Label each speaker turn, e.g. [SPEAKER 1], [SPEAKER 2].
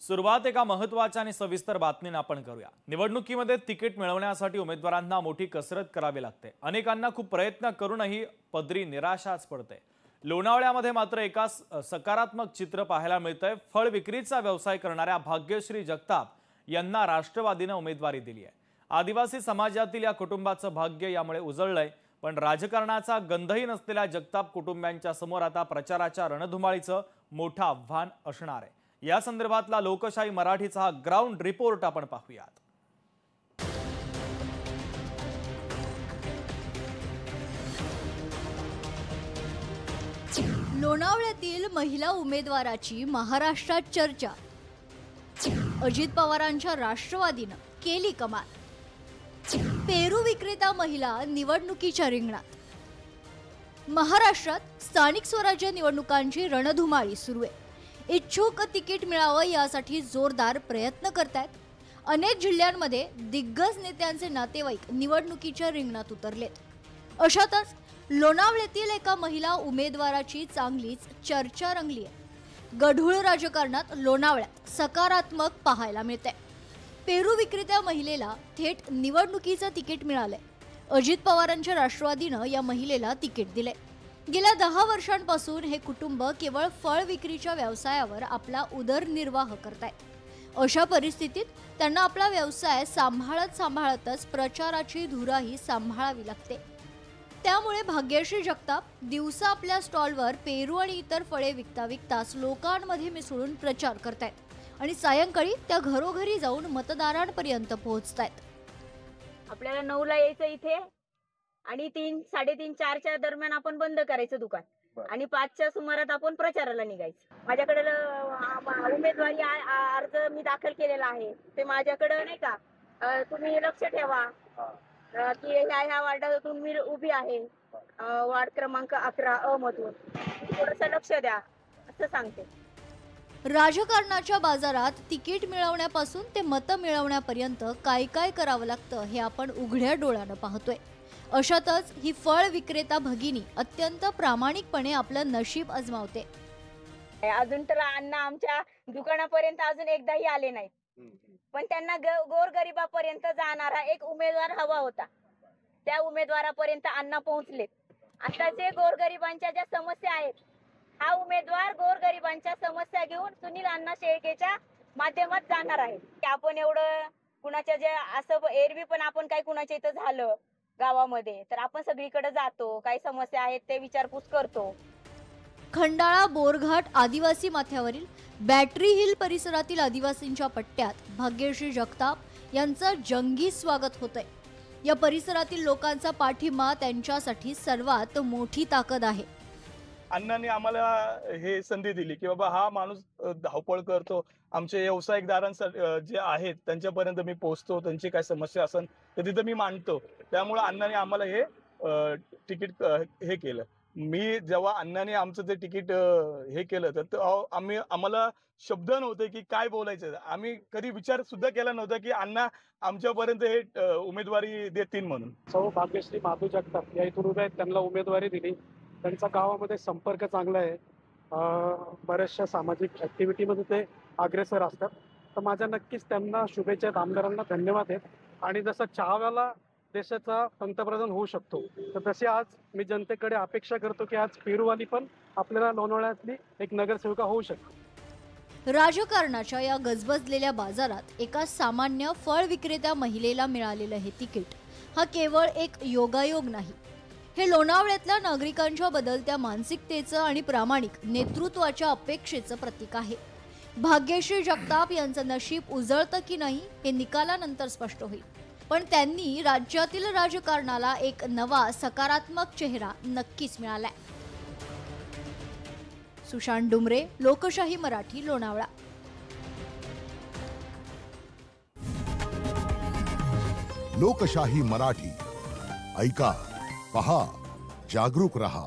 [SPEAKER 1] सुरुवात एका महत्त्वाच्या आणि सविस्तर बातमीने आपण करूया। निवडणुकीमध्ये तिकीट मिळवण्यासाठी उमेदवारांना मोठी कसरत करावी लागते। अनेकांना खूप प्रयत्न करूनही पदरी निराशाच पडते। लोणावळ्यामध्ये मात्र एका सकारात्मक चित्र पाहायला मिळतंय। फळ विक्रीचा व्यवसाय करणाऱ्या भाग्यश्री जगताप यांना राष्ट्रवादीने उमेदवारी दिली आहे। आदिवासी समाजातील या कुटुंबाचं भाग्य यामुळे उजळलंय, पण राजकारणाचा गंधही नसलेल्या जगताप कुटुंबियांच्या समोर आता प्रचाराच्या रणधुमाळीचं मोठं आव्हान असणार आहे। या संदर्भातला लोकशाही मराठीचा हा ग्राउंड रिपोर्ट आपण पाहूयात।
[SPEAKER 2] लोणावळ्यातील महिला उमेदवाराची महाराष्ट्रात चर्चा। अजित पवारांच्या राष्ट्रवादीनं केली कमाल। पेरू विक्रेता महिला निवडणुकीच्या रिंगणात। महाराष्ट्रात स्थानिक स्वराज्य निवडणुकांची रणधुमाळी सुरू आहे। इच्छुक तिकीट मिळावं यासाठी जोरदार प्रयत्न करतायत। अनेक जिल्ह्यांमध्ये दिग्गज नेत्यांचे नातेवाईक निवडणुकीच्या रिंगणात उतरलेत। अशातच लोणावळ्यातील एका महिला उमेदवाराची चांगलीच चर्चा रंगली आहे। गढूळ राजकारणात लोणावळ्यात सकारात्मक पाहायला मिळते। पेरू विक्रेत्या महिलेला थेट निवडणुकीचं तिकीट मिळालंय। अजित पवारांच्या राष्ट्रवादीनं या महिलेला तिकीट दिले। गेल्या 10 वर्षांपासून हे कुटुंब केवळ फळ विक्रीच्या व्यवसायावर आपला उदरनिर्वाह करतायत। अशा परिस्थितीत त्यांना आपला व्यवसाय सांभाळतच प्रचाराची धुराही सांभाळावी लागते। त्यामुळे भाग्यश्री जगताप दिवसा आपल्या स्टॉलवर पेरू आणि इतर फळे विकताच लोकांमध्ये मिसळून प्रचार करतायत आणि सायंकाळी त्या घरोघरी जाऊन मतदारांपर्यंत पोहोचतायत।
[SPEAKER 3] आपल्याला 9ला यायचं इथे आणि 3, 3:30, 4च्या दरम्यान आपण बंद करायचं दुकान आणि 5च्या सुमारात आपण प्रचाराला निघायचं। माझ्याकडे उमेदवारी अर्ज मी दाखल केलेला आहे, ते माझ्याकडे नाही का, तुम्ही लक्ष ठेवा की ह्या वार्डातून मी उभी आहे, वार्ड क्रमांक 11 अ मधून, थोडंसं लक्ष द्या असं सांगते।
[SPEAKER 2] राजकारणाच्या बाजारात तिकीट मिळवण्यापासून ते मत मिळवण्यापर्यंत काय काय करावं लागतं हे आपण उघड्या डोळ्यानं पाहतोय। अशातच ही फळ विक्रेता भगिनी अत्यंत प्रामाणिकपणे आपलं नशीब आजमावते।
[SPEAKER 3] अजून तर अण्णा आमच्या दुकानापर्यंत अजून एकदाही आले नाहीत, पण त्यांना गोरगरिबापर्यंत जाणारा एक उमेदवार हवा होता। त्या उमेदवारापर्यंत अण्णा पोहोचले। आता जे गोरगरिबांच्या ज्या समस्या आहेत, हा उमेदवार गोरगरिबांच्या समस्या घेऊन सुनील अण्णा शेळकेच्या माध्यमात जाणार आहे। आपण एवढं कुणाच्या जे असं एरवी पण आपण काही कुणाच्या इथं झालं गावामध्ये तर आपण सगळीकडे जातो, काही समस्या आहेत ते विचारपूस करतो।
[SPEAKER 2] खंडाळा बोरघाट आदिवासी माथ्यावरील बॅटरी हिल परिसरातील आदिवासींच्या पट्ट्यात भाग्यश्री जगताप यांचं जंगी स्वागत होतंय। या परिसरातील लोकांचा पाठिंबा त्यांच्यासाठी सर्वात मोठी ताकद आहे।
[SPEAKER 4] अण्णांनी आम्हाला हे संधी दिली की बाबा हा माणूस धावपळ करतो, आमचे व्यावसायिकदारांसाठी जे आहेत त्यांच्यापर्यंत मी पोहोचतो, त्यांची काय समस्या असेल तर तिथं मी मांडतो। त्यामुळे अण्णांनी आम्हाला हे तिकीट हे केलं। मी जेव्हा अण्णांनी आमचं ते तिकीट हे केलं तर आम्हाला शब्द नव्हते की काय बोलायचं। आम्ही कधी विचार सुद्धा केला नव्हता की अण्णा आमच्यापर्यंत हे उमेदवारी देतील म्हणून।
[SPEAKER 5] सौ भाग्यश्री माधू जगताप या इथून उभ्या आहेत, त्यांना उमेदवारी दिली। त्यांचा गावामध्ये संपर्क चांगला आहे, बऱ्याचशा सामाजिक ऍक्टिव्हिटीमध्ये ते अग्रेसर असतात। तर माझ्या नक्कीच त्यांना शुभेच्छा, आमदारांना धन्यवाद आहेत। आणि जसं चहावाला देशाचा पंतप्रधान होऊ शकतो तर तसे आज मी जनतेकडे अपेक्षा करतो की आज पेरूवाली पण आपल्याला लोणावळ्यातली एक नगरसेविका होऊ शकते।
[SPEAKER 2] राजकारणाच्या या गजबजलेल्या बाजारात एका सामान्य फळ विक्रेत्या महिलेला मिळालेलं हे तिकीट हा केवळ एक योगायोग नाही, हे लोणावळ्यातल्या नागरिकांच्या बदलत्या मानसिकतेचं आणि प्रामाणिक नेतृत्वाच्या अपेक्षेचं प्रतीक आहे। भाग्यश्री जगताप यांचं नशीब उजळतं की नाही हे निकालानंतर स्पष्ट होईल, पण त्यांनी राज्यातील राजकारणाला एक नवा सकारात्मक चेहरा नक्कीच मिळालाय। सुशांत डुमरे, लोकशाही मराठी, लोणावळा।
[SPEAKER 6] लोकशाही मराठी ऐका, पहा, जागरूक रहा।